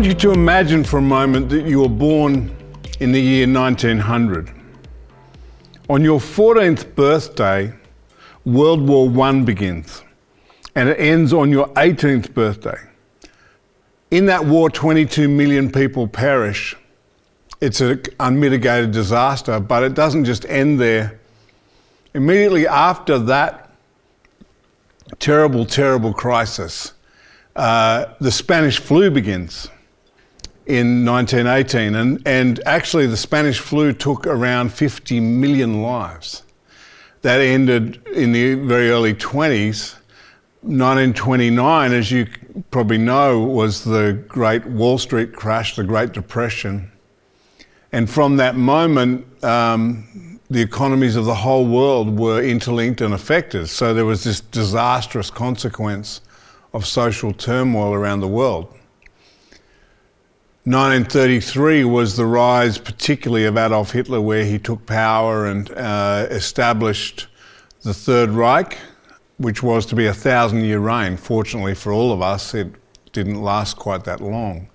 want you to imagine for a moment that you were born in the year 1900. On your 14th birthday, World War I begins, and it ends on your 18th birthday. In that war, 22 million people perish. It's an unmitigated disaster, but it doesn't just end there. Immediately after that terrible, terrible crisis, the Spanish flu begins in 1918, and actually the Spanish flu took around 50 million lives. That ended in the very early 20s. 1929, as you probably know, was the great Wall Street crash, the Great Depression. And from that moment, the economies of the whole world were interlinked and affected. So there was this disastrous consequence of social turmoil around the world. 1933 was the rise particularly of Adolf Hitler, where he took power and established the Third Reich, which was to be a 1,000-year reign. Fortunately for all of us, it didn't last quite that long.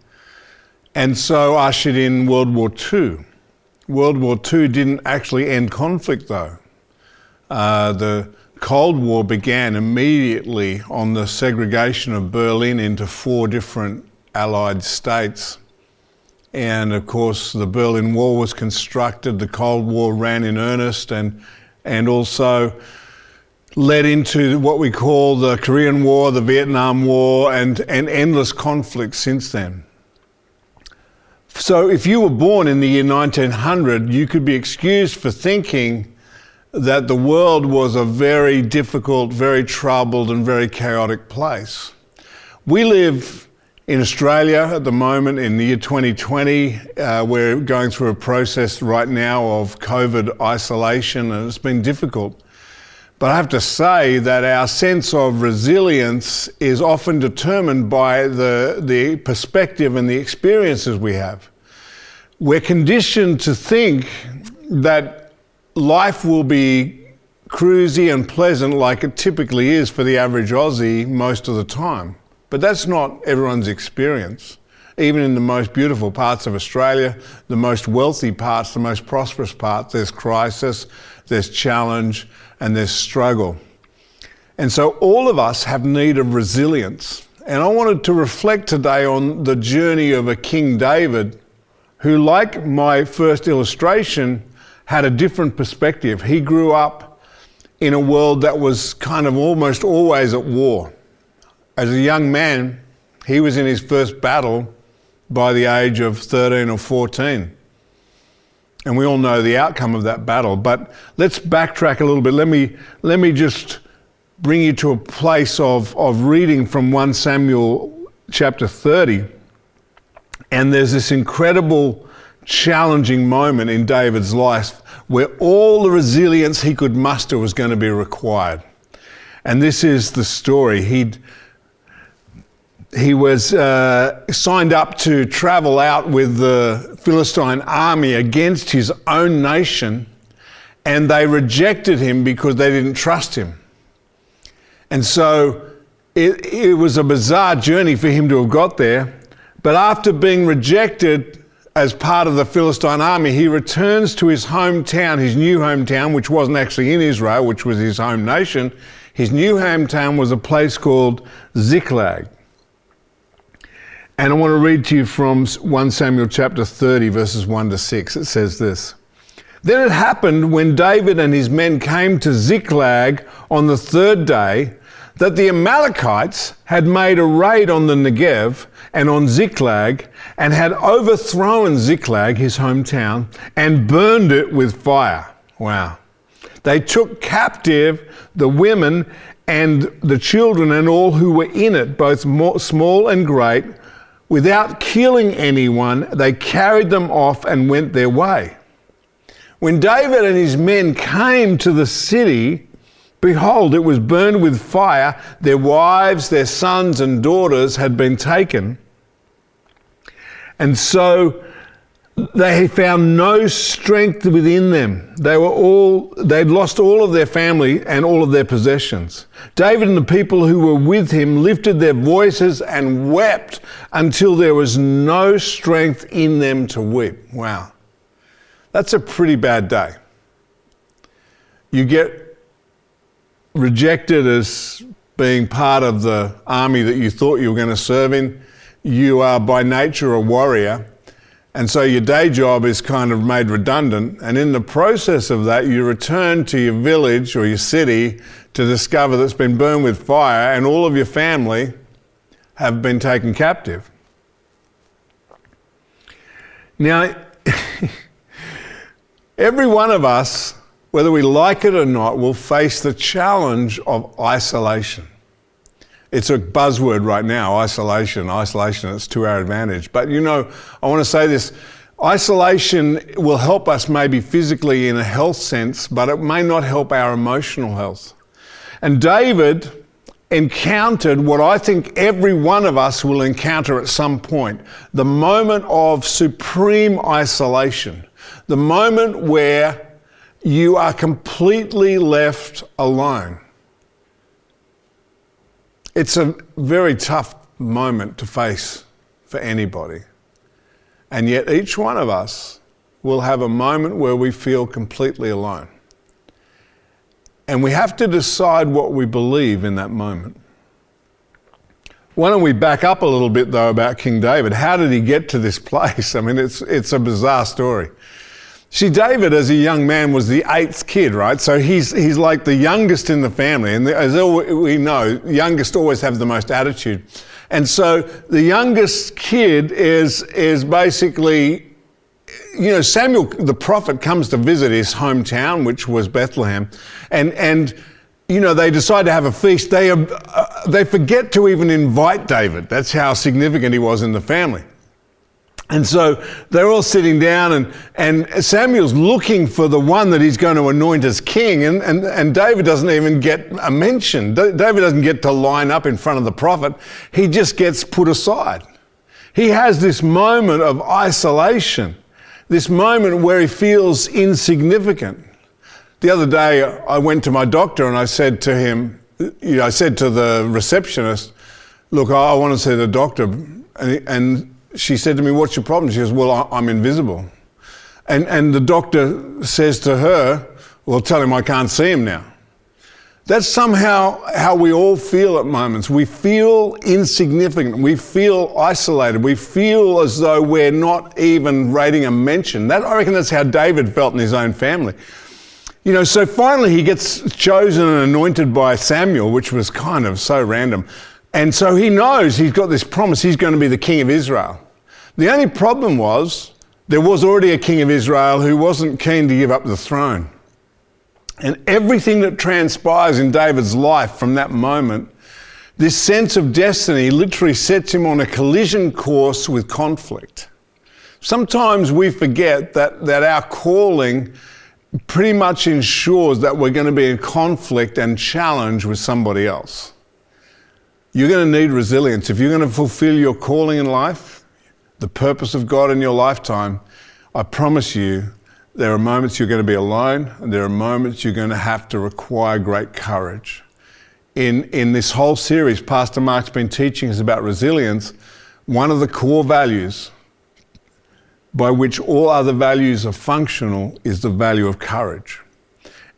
And so ushered in World War II. World War II didn't actually end conflict though. The Cold War began immediately on the segregation of Berlin into 4 different Allied states. And of course, the Berlin Wall was constructed, the Cold War ran in earnest, and also led into what we call the Korean War, the Vietnam War, and endless conflicts since then. So if you were born in the year 1900, you could be excused for thinking that the world was a very difficult, very troubled, and very chaotic place. We live in Australia at the moment in the year 2020. We're going through a process right now of COVID isolation, and it's been difficult. But I have to say that our sense of resilience is often determined by the perspective and the experiences we have. We're conditioned to think that life will be cruisy and pleasant like it typically is for the average Aussie most of the time. But that's not everyone's experience. Even in the most beautiful parts of Australia, the most wealthy parts, the most prosperous parts, there's crisis, there's challenge, and there's struggle. And so all of us have need of resilience. And I wanted to reflect today on the journey of a King David, who, like my first illustration, had a different perspective. He grew up in a world that was kind of almost always at war. As a young man, he was in his first battle by the age of 13 or 14. And we all know the outcome of that battle. But let's backtrack a little bit. Let me just bring you to a place of reading from 1 Samuel chapter 30. And there's this incredible, challenging moment in David's life where all the resilience he could muster was going to be required. And this is the story. He was signed up to travel out with the Philistine army against his own nation, and they rejected him because they didn't trust him. And so it was a bizarre journey for him to have got there. But after being rejected as part of the Philistine army, he returns to his hometown, his new hometown, which wasn't actually in Israel, which was his home nation. His new hometown was a place called Ziklag. And I want to read to you from 1 Samuel chapter 30, verses 1 to 6. It says this: Then it happened when David and his men came to Ziklag on the 3rd day that the Amalekites had made a raid on the Negev and on Ziklag, and had overthrown Ziklag, his hometown, and burned it with fire. Wow. They took captive the women and the children and all who were in it, both small and great. Without killing anyone, they carried them off and went their way. When David and his men came to the city, behold, it was burned with fire. Their wives, their sons and daughters had been taken. And so They found no strength within them. They'd lost all of their family and all of their possessions. David and the people who were with him lifted their voices and wept until there was no strength in them to weep. Wow. That's a pretty bad day. You get rejected as being part of the army that you thought you were going to serve in. You are by nature a warrior. And so your day job is kind of made redundant. And in the process of that, you return to your village or your city to discover that it's been burned with fire and all of your family have been taken captive. Now, every one of us, whether we like it or not, will face the challenge of isolation. It's a buzzword right now, isolation, it's to our advantage. But you know, I want to say this, isolation will help us maybe physically in a health sense, but it may not help our emotional health. And David encountered what I think every one of us will encounter at some point, the moment of supreme isolation, the moment where you are completely left alone. It's a very tough moment to face for anybody. And yet each one of us will have a moment where we feel completely alone. And we have to decide what we believe in that moment. Why don't we back up a little bit though about King David? How did he get to this place? I mean, it's a bizarre story. See, David as a young man was the 8th kid, right? So he's like the youngest in the family. And as we know, youngest always have the most attitude. And so the youngest kid is basically, you know, Samuel the prophet comes to visit his hometown, which was Bethlehem. And you know, they decide to have a feast. They forget to even invite David. That's how significant he was in the family. And so they're all sitting down and Samuel's looking for the one that he's going to anoint as king and David doesn't even get a mention. David doesn't get to line up in front of the prophet. He just gets put aside. He has this moment of isolation, this moment where he feels insignificant. The other day I went to my doctor and I said to him, you know, I said to the receptionist, look, I want to see the doctor. And she said to me, what's your problem? She goes, well, I'm invisible. And the doctor says to her, well, tell him I can't see him now. That's somehow how we all feel at moments. We feel insignificant. We feel isolated. We feel as though we're not even rating a mention. I reckon that's how David felt in his own family. You know, so finally he gets chosen and anointed by Samuel, which was kind of so random. And so he knows he's got this promise, he's going to be the king of Israel. The only problem was, there was already a king of Israel who wasn't keen to give up the throne. And everything that transpires in David's life from that moment, this sense of destiny literally sets him on a collision course with conflict. Sometimes we forget that our calling pretty much ensures that we're going to be in conflict and challenge with somebody else. You're going to need resilience. If you're going to fulfill your calling in life, the purpose of God in your lifetime, I promise you, there are moments you're going to be alone, and there are moments you're going to have to require great courage. In this whole series, Pastor Mark's been teaching us about resilience. One of the core values by which all other values are functional is the value of courage.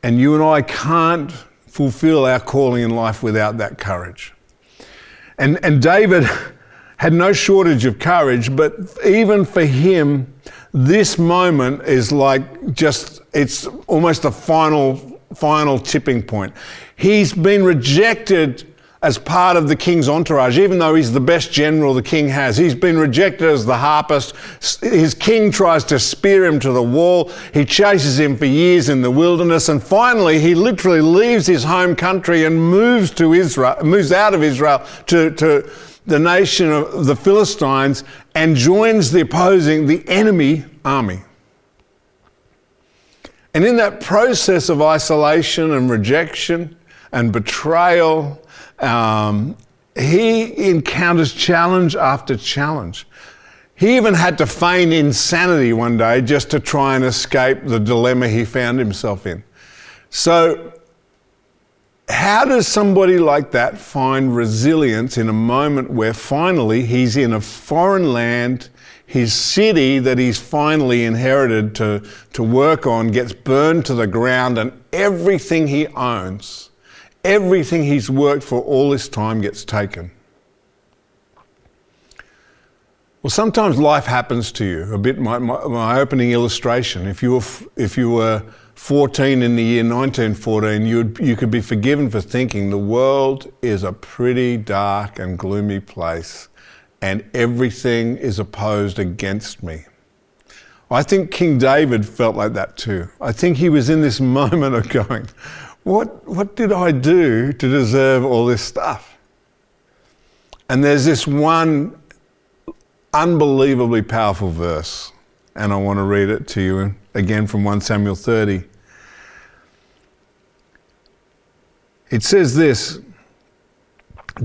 And you and I can't fulfill our calling in life without that courage. And David had no shortage of courage, but even for him, this moment is like it's almost the final tipping point. He's been rejected as part of the king's entourage, even though he's the best general the king has. He's been rejected as the harpist. His king tries to spear him to the wall. He chases him for years in the wilderness. And finally, he literally leaves his home country and moves out of Israel to the nation of the Philistines and joins the enemy army. And in that process of isolation and rejection and betrayal, he encounters challenge after challenge. He even had to feign insanity one day just to try and escape the dilemma he found himself in. So, how does somebody like that find resilience in a moment where finally he's in a foreign land, his city that he's finally inherited to work on gets burned to the ground, and everything he owns, everything he's worked for all this time gets taken? Well, sometimes life happens to you. A bit my opening illustration. If you were 14 in the year 1914, you could be forgiven for thinking the world is a pretty dark and gloomy place and everything is opposed against me. I think King David felt like that too. I think he was in this moment of going, what did I do to deserve all this stuff? And there's this one unbelievably powerful verse, and I want to read it to you again from 1 Samuel 30. It says this: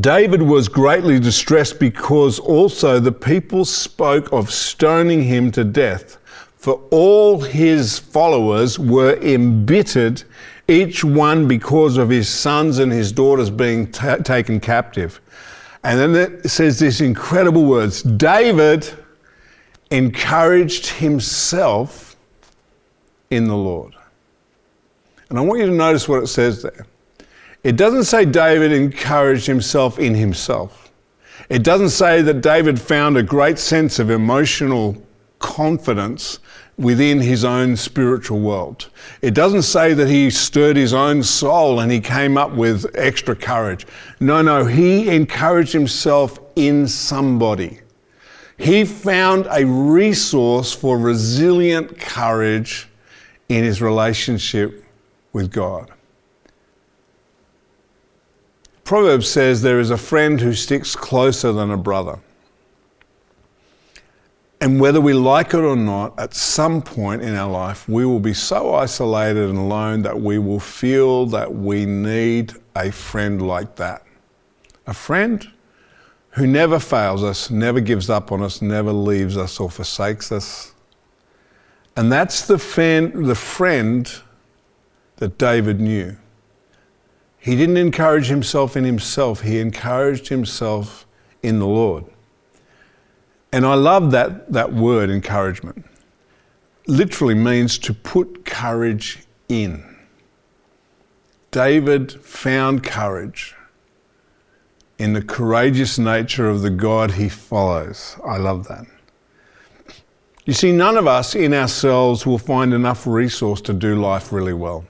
David was greatly distressed because also the people spoke of stoning him to death, for all his followers were embittered, each one because of his sons and his daughters being taken captive. And then it says these incredible words: David encouraged himself in the Lord. And I want you to notice what it says there. It doesn't say David encouraged himself in himself. It doesn't say that David found a great sense of emotional confidence within his own spiritual world. It doesn't say that he stirred his own soul and he came up with extra courage. No, he encouraged himself in somebody. He found a resource for resilient courage in his relationship with God. Proverbs says there is a friend who sticks closer than a brother. And whether we like it or not, at some point in our life, we will be so isolated and alone that we will feel that we need a friend like that. A friend who never fails us, never gives up on us, never leaves us or forsakes us. And that's the friend that David knew. He didn't encourage himself in himself, he encouraged himself in the Lord. And I love that word, encouragement. Literally means to put courage in. David found courage in the courageous nature of the God he follows. I love that. You see, none of us in ourselves will find enough resource to do life really well.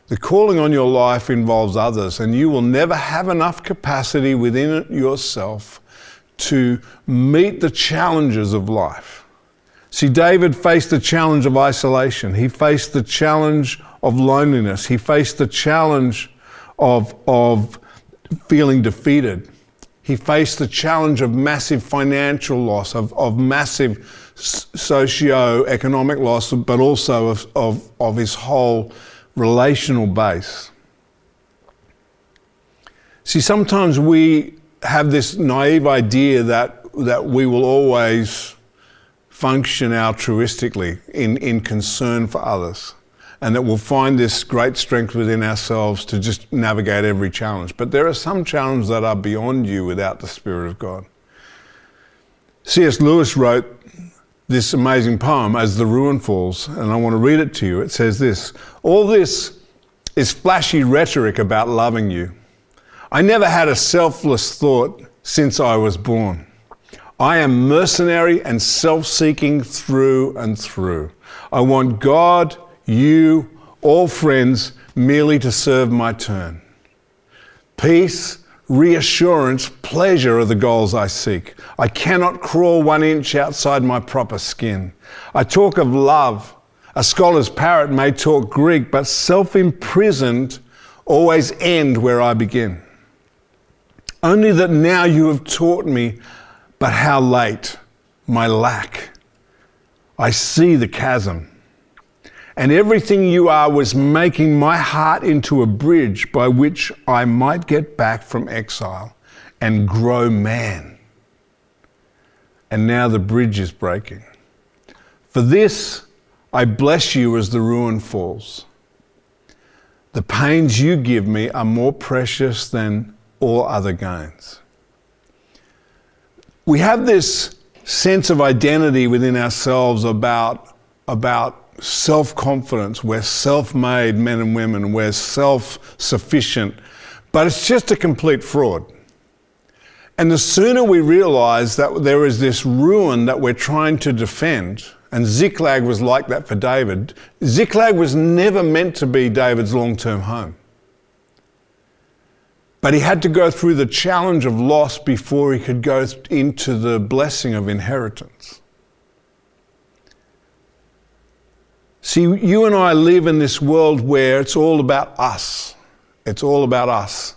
The calling on your life involves others, and you will never have enough capacity within yourself to meet the challenges of life. See, David faced the challenge of isolation. He faced the challenge of loneliness. He faced the challenge of feeling defeated. He faced the challenge of massive financial loss, of massive socio-economic loss, but also of his whole relational base. See, sometimes we have this naive idea that we will always function altruistically in concern for others, and that we'll find this great strength within ourselves to just navigate every challenge. But there are some challenges that are beyond you without the Spirit of God. C.S. Lewis wrote this amazing poem, As the Ruin Falls, and I want to read it to you. It says this: all this is flashy rhetoric about loving you. I never had a selfless thought since I was born. I am mercenary and self-seeking through and through. I want God, you, all friends, merely to serve my turn. Peace, reassurance, pleasure are the goals I seek. I cannot crawl 1 inch outside my proper skin. I talk of love. A scholar's parrot may talk Greek, but self-imprisoned always end where I begin. Only that now you have taught me, but how late, my lack. I see the chasm. And everything you are was making my heart into a bridge by which I might get back from exile and grow man. and now the bridge is breaking. For this I bless you as the ruin falls. The pains you give me are more precious than all other gains. We have this sense of identity within ourselves about self-confidence. We're self-made men and women. We're self-sufficient. But it's just a complete fraud. And the sooner we realize that there is this ruin that we're trying to defend, and Ziklag was like that for David. Ziklag was never meant to be David's long-term home. But he had to go through the challenge of loss before he could go into the blessing of inheritance. See, you and I live in this world where it's all about us. It's all about us.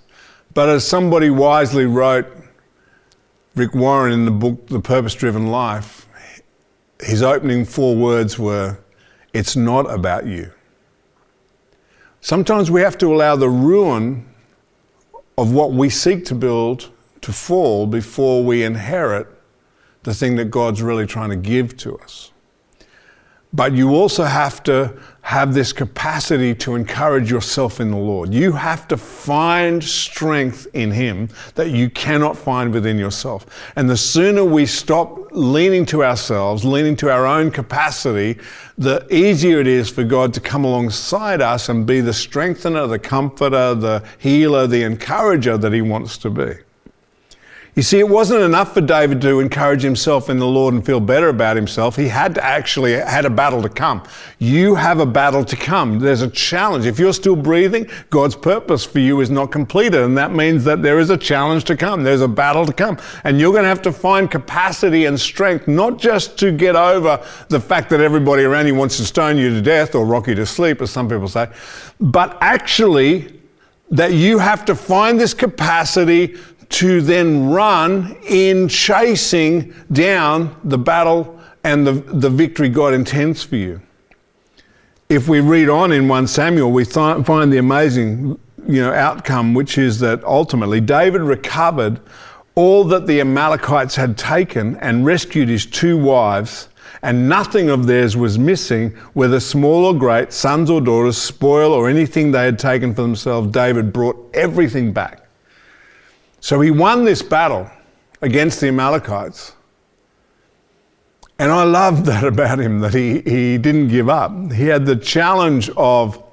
But as somebody wisely wrote, Rick Warren, in the book, The Purpose-Driven Life, his opening 4 words were, "It's not about you." Sometimes we have to allow the ruin of what we seek to build to fall before we inherit the thing that God's really trying to give to us. But you also have to have this capacity to encourage yourself in the Lord. You have to find strength in Him that you cannot find within yourself. And the sooner we stop leaning to ourselves, leaning to our own capacity, the easier it is for God to come alongside us and be the strengthener, the comforter, the healer, the encourager that He wants to be. You see, it wasn't enough for David to encourage himself in the Lord and feel better about himself. He had a battle to come. You have a battle to come. There's a challenge. If you're still breathing, God's purpose for you is not completed. And that means that there is a challenge to come. There's a battle to come. And you're going to have to find capacity and strength, not just to get over the fact that everybody around you wants to stone you to death or rock you to sleep, as some people say, but actually that you have to find this capacity to then run in chasing down the battle and the victory God intends for you. If we read on in 1 Samuel, we find the amazing outcome, which is that ultimately David recovered all that the Amalekites had taken and rescued his 2 wives, and nothing of theirs was missing, whether small or great, sons or daughters, spoil or anything they had taken for themselves. David brought everything back. So he won this battle against the Amalekites. And I love that about him, that he didn't give up. He had the challenge of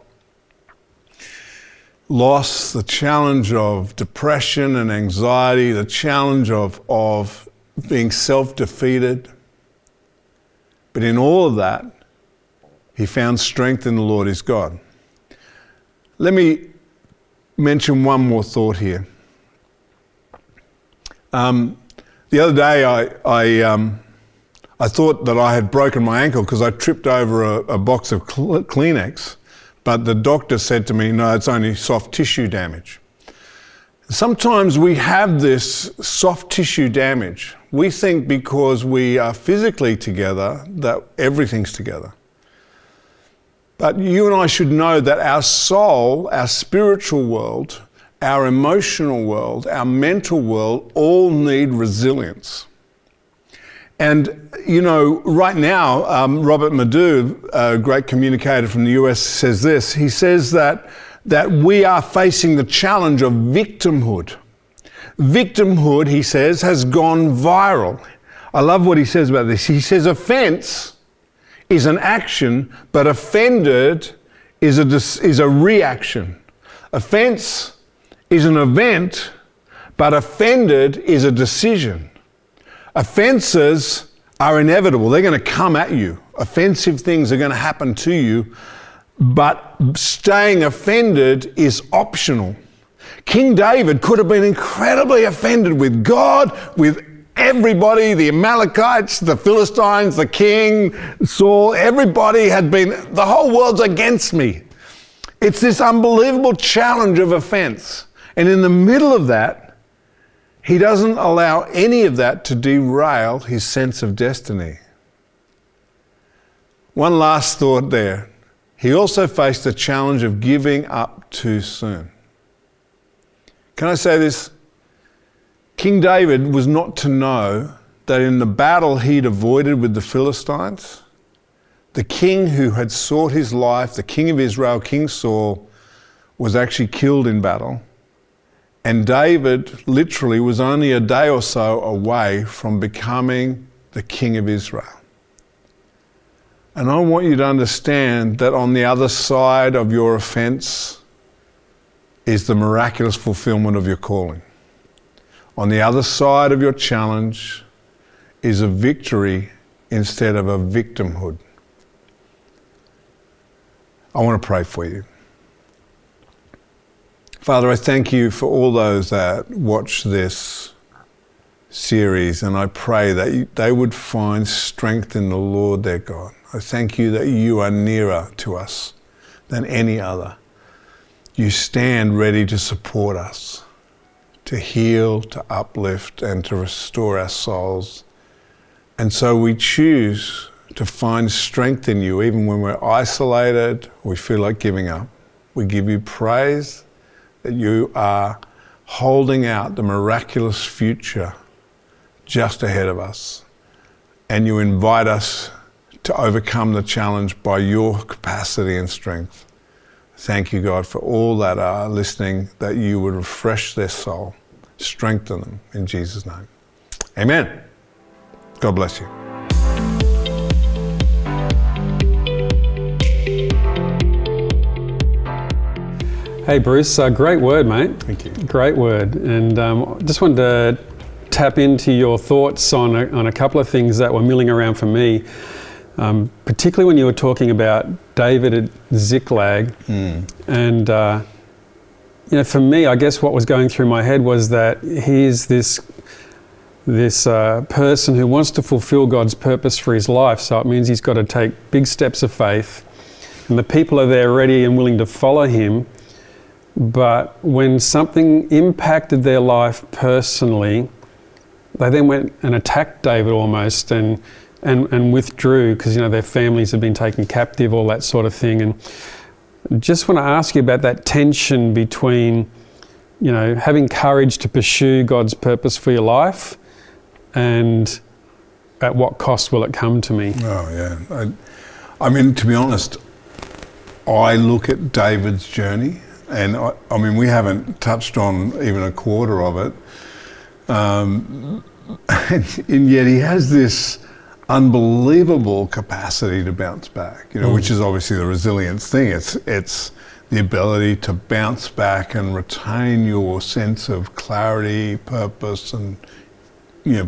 loss, the challenge of depression and anxiety, the challenge of being self-defeated. But in all of that, he found strength in the Lord his God. Let me mention one more thought here. The other day, I thought that I had broken my ankle because I tripped over a box of Kleenex, but the doctor said to me, no, it's only soft tissue damage. Sometimes we have this soft tissue damage. We think because we are physically together that everything's together. But you and I should know that our soul, our spiritual world, our emotional world, our mental world, all need resilience. And, right now, Robert Madu, a great communicator from the US, says this. He says that we are facing the challenge of victimhood. Victimhood, he says, has gone viral. I love what he says about this. He says offense is an action, but offended is a reaction. Offense is an event, but offended is a decision. Offenses are inevitable. They're going to come at you. Offensive things are going to happen to you, but staying offended is optional. King David could have been incredibly offended with God, with everybody, the Amalekites, the Philistines, the king, Saul, everybody had been, the whole world's against me. It's this unbelievable challenge of offense. And in the middle of that, he doesn't allow any of that to derail his sense of destiny. One last thought there. He also faced the challenge of giving up too soon. Can I say this? King David was not to know that in the battle he'd avoided with the Philistines, the king who had sought his life, the king of Israel, King Saul, was actually killed in battle. And David literally was only a day or so away from becoming the king of Israel. And I want you to understand that on the other side of your offense is the miraculous fulfillment of your calling. On the other side of your challenge is a victory instead of a victimhood. I want to pray for you. Father, I thank you for all those that watch this series, and I pray that they would find strength in the Lord their God. I thank you that you are nearer to us than any other. You stand ready to support us, to heal, to uplift, and to restore our souls. And so we choose to find strength in you, even when we're isolated, we feel like giving up. We give you praise that you are holding out the miraculous future just ahead of us. And you invite us to overcome the challenge by your capacity and strength. Thank you, God, for all that are listening, that you would refresh their soul, strengthen them in Jesus' name. Amen. God bless you. Hey Bruce, great word, mate. Thank you. Great word. And just wanted to tap into your thoughts on a couple of things that were milling around for me, particularly when you were talking about David at Ziklag. And for me, I guess what was going through my head was that he's this person who wants to fulfill God's purpose for his life. So it means he's got to take big steps of faith, and the people are there ready and willing to follow him. But when something impacted their life personally, they then went and attacked David almost and withdrew because, their families had been taken captive, all that sort of thing. And just want to ask you about that tension between, having courage to pursue God's purpose for your life and at what cost will it come to me? Oh, yeah. I mean, to be honest, I look at David's journey, and we haven't touched on even a quarter of it. And yet he has this unbelievable capacity to bounce back, which is obviously the resilience thing. It's the ability to bounce back and retain your sense of clarity, purpose, and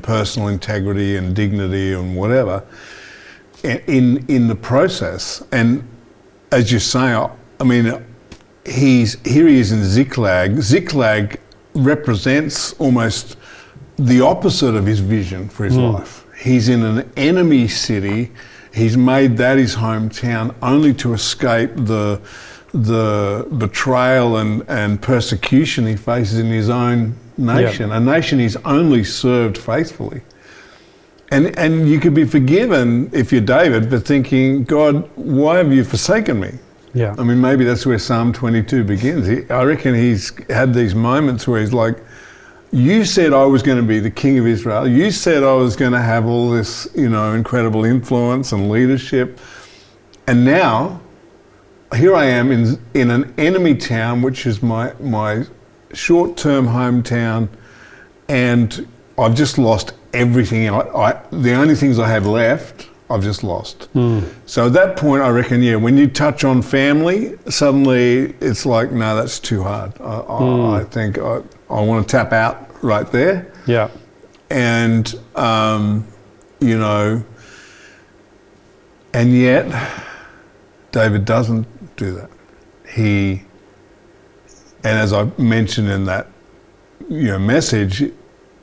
personal integrity and dignity and whatever in the process. And as you say, he is in Ziklag. Ziklag represents almost the opposite of his vision for his life. He's in an enemy city. He's made that his hometown only to escape the betrayal and persecution he faces in his own nation, a nation he's only served faithfully. And you could be forgiven, if you're David, for thinking, God, why have you forsaken me? Yeah. Maybe that's where Psalm 22 begins. I reckon he's had these moments where he's like, you said I was going to be the king of Israel. You said I was going to have all this, incredible influence and leadership. And now, here I am in an enemy town, which is my short-term hometown, and I've just lost everything. The only things I have left, I've just lost. So at that point, I reckon, when you touch on family, suddenly it's like, no, that's too hard. I think I want to tap out right there. Yeah. And, and yet David doesn't do that. And as I mentioned in that, message,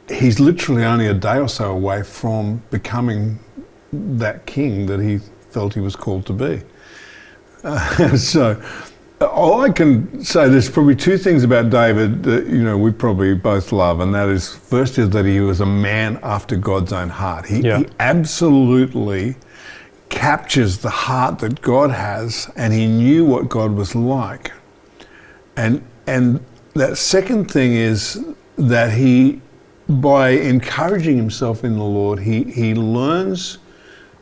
he's literally only a day or so away from becoming that king that he felt he was called to be. So all I can say, there's probably two things about David that, we probably both love, and that is, first is that he was a man after God's own heart. He absolutely captures the heart that God has, and he knew what God was like. And that second thing is that he by encouraging himself in the Lord, he learns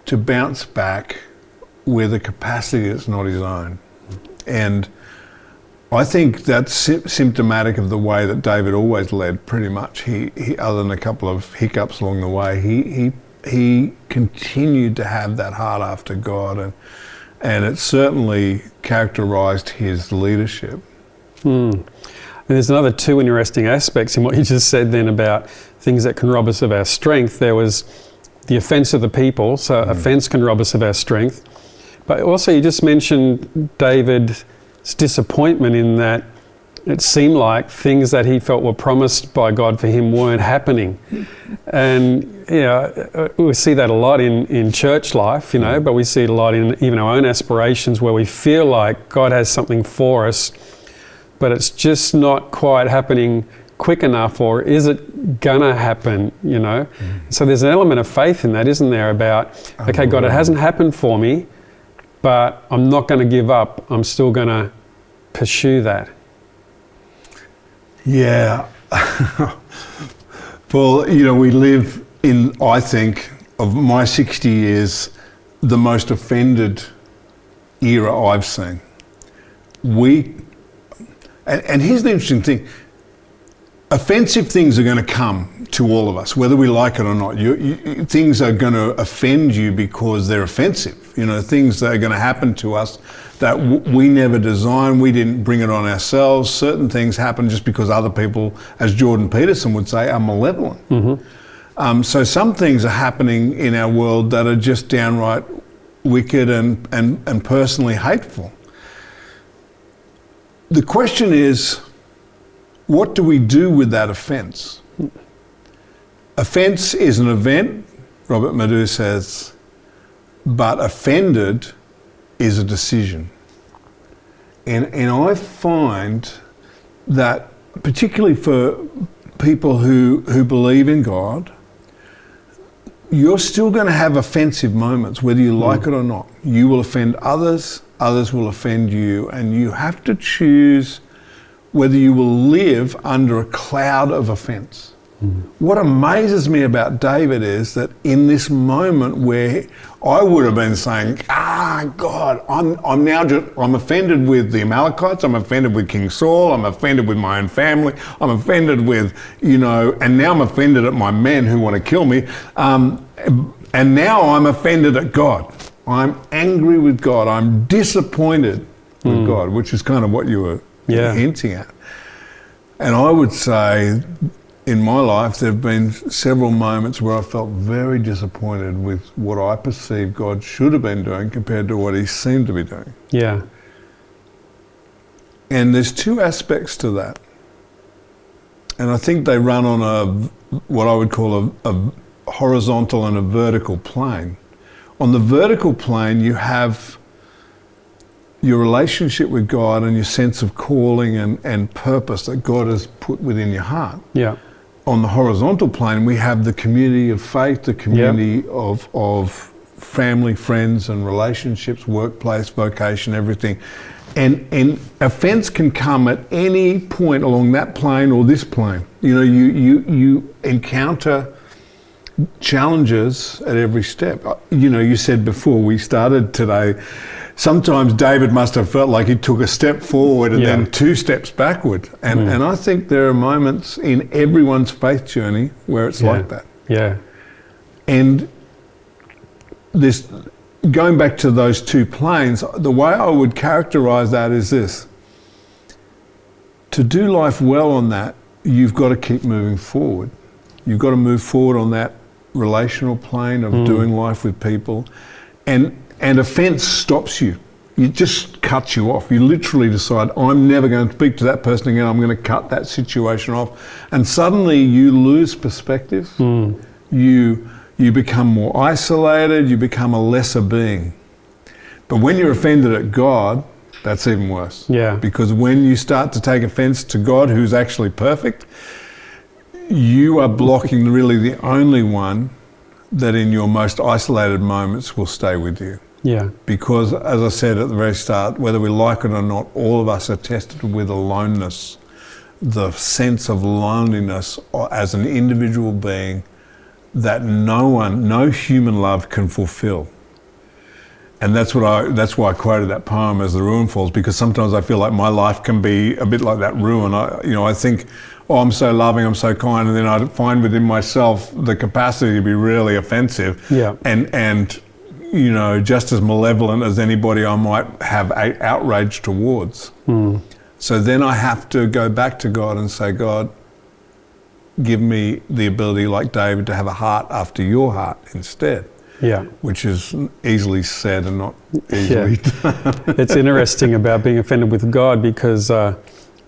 to bounce back with a capacity that's not his own. And I think that's symptomatic of the way that David always led, pretty much. He other than a couple of hiccups along the way, he continued to have that heart after God, and it certainly characterized his leadership. And there's another two interesting aspects in what you just said then about things that can rob us of our strength. There was the offense of the people, so offense can rob us of our strength. But also you just mentioned David's disappointment in that it seemed like things that he felt were promised by God for him weren't happening. And we see that a lot in church life, but we see it a lot in even our own aspirations, where we feel like God has something for us, but it's just not quite happening quick enough, or is it gonna happen, So there's an element of faith in that, isn't there, about, okay, God, it hasn't happened for me, but I'm not going to give up. I'm still going to pursue that. Yeah. Well, we live in, I think, of my 60 years, the most offended era I've seen. And here's the interesting thing. Offensive things are going to come to all of us, whether we like it or not. Things are going to offend you because they're offensive. Things that are going to happen to us that we never designed. We didn't bring it on ourselves. Certain things happen just because other people, as Jordan Peterson would say, are malevolent. So some things are happening in our world that are just downright wicked and personally hateful. The question is, what do we do with that offence? Offence is an event, Robert Madu says, but offended is a decision. And I find that, particularly for people who believe in God, you're still going to have offensive moments, whether you like it or not. You will offend others, others will offend you, and you have to choose whether you will live under a cloud of offence. What amazes me about David is that in this moment where I would have been saying, God, I'm offended with the Amalekites, I'm offended with King Saul, I'm offended with my own family, I'm offended with, and now I'm offended at my men who want to kill me, and now I'm offended at God. I'm angry with God, I'm disappointed with God, which is kind of what you were hinting at. And I would say, in my life, there have been several moments where I felt very disappointed with what I perceived God should have been doing compared to what he seemed to be doing. Yeah. And there's two aspects to that. And I think they run on what I would call a horizontal and a vertical plane. On the vertical plane, you have your relationship with God and your sense of calling and purpose that God has put within your heart. Yeah. On the horizontal plane, we have the community of faith, the community of family, friends and relationships, workplace, vocation, everything. And offense can come at any point along that plane or this plane. You encounter challenges at every step. You said before we started today, sometimes David must have felt like he took a step forward and then two steps backward. And I think there are moments in everyone's faith journey where it's like that. Yeah. And this, going back to those two planes, the way I would characterize that is this. To do life well on that, you've got to keep moving forward. You've got to move forward on that relational plane of doing life with people. And offence stops you. It just cuts you off. You literally decide, I'm never going to speak to that person again. I'm going to cut that situation off. And suddenly you lose perspective. You become more isolated. You become a lesser being. But when you're offended at God, that's even worse. Yeah. Because when you start to take offence to God, who's actually perfect, you are blocking really the only one that in your most isolated moments will stay with you. Yeah. Because, as I said at the very start, whether we like it or not, all of us are tested with aloneness the sense of loneliness as an individual being that no human love can fulfill. And that's why I quoted that poem as the ruin falls, because sometimes I feel like my life can be a bit like that ruin. I think, oh, I'm so loving, I'm so kind, and then I find within myself the capacity to be really offensive, and just as malevolent as anybody I might have outrage towards. So then I have to go back to God and say, God, give me the ability, like David, to have a heart after your heart instead. Yeah. Which is easily said and not easily done. It's interesting about being offended with God, because John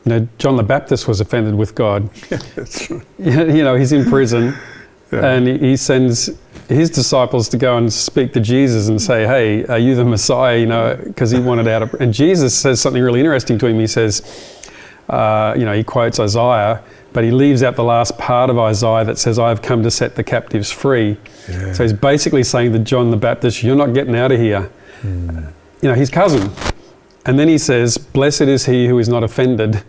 the Baptist was offended with God. Yeah, that's right. He's in prison, and he sends his disciples to go and speak to Jesus and say, hey, are you the Messiah? Because he wanted out of... And Jesus says something really interesting to him. He says, he quotes Isaiah, but he leaves out the last part of Isaiah that says, I have come to set the captives free. Yeah. So he's basically saying to John the Baptist, you're not getting out of here. His cousin. And then he says, blessed is he who is not offended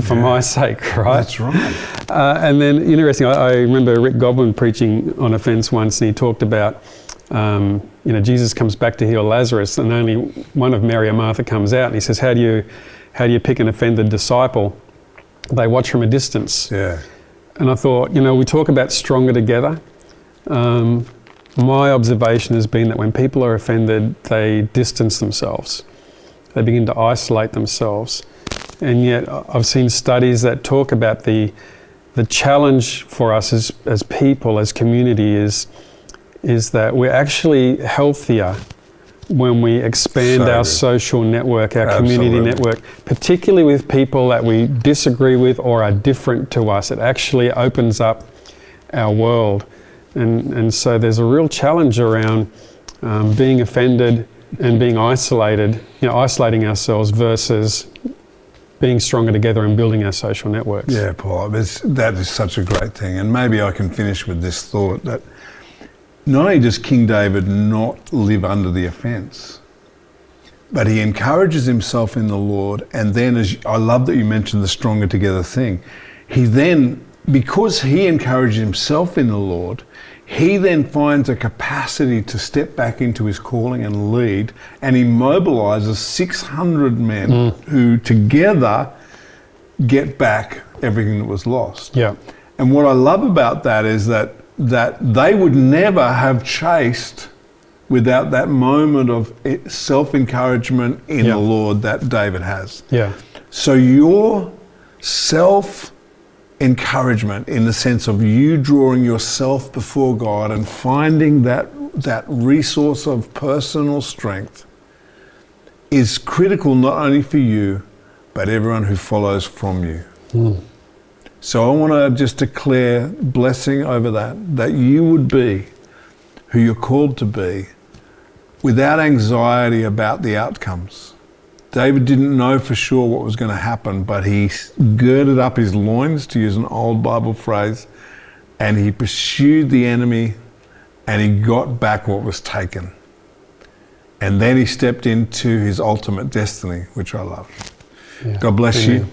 for my sake, right? That's right. And then, interesting, I remember Rick Godwin preaching on offense once, and he talked about, Jesus comes back to heal Lazarus, and only one of Mary and Martha comes out, and he says, how do you pick an offended disciple? They watch from a distance. Yeah. And I thought, we talk about stronger together. My observation has been that when people are offended, they distance themselves. They begin to isolate themselves. And yet I've seen studies that talk about the challenge for us as people, as community, is that we're actually healthier when we expand our social network, our community network, particularly with people that we disagree with or are different to us. It actually opens up our world. And so there's a real challenge around being offended and being isolated, isolating ourselves versus being stronger together and building our social networks. Yeah, Paul, that is such a great thing. And maybe I can finish with this thought that not only does King David not live under the offense, but he encourages himself in the Lord. And then, I love that you mentioned the stronger together thing. He then, because he encourages himself in the Lord, he then finds a capacity to step back into his calling and lead, and he mobilizes 600 men who together get back everything that was lost. Yeah. And what I love about that is that they would never have chased without that moment of self-encouragement in the Lord that David has. Yeah. So your self-encouragement, in the sense of you drawing yourself before God and finding that resource of personal strength, is critical not only for you, but everyone who follows from you. So I want to just declare blessing over that you would be who you're called to be without anxiety about the outcomes. David didn't know for sure what was going to happen, but he girded up his loins, to use an old Bible phrase, and he pursued the enemy, and he got back what was taken. And then he stepped into his ultimate destiny, which I love. Yeah. God bless you.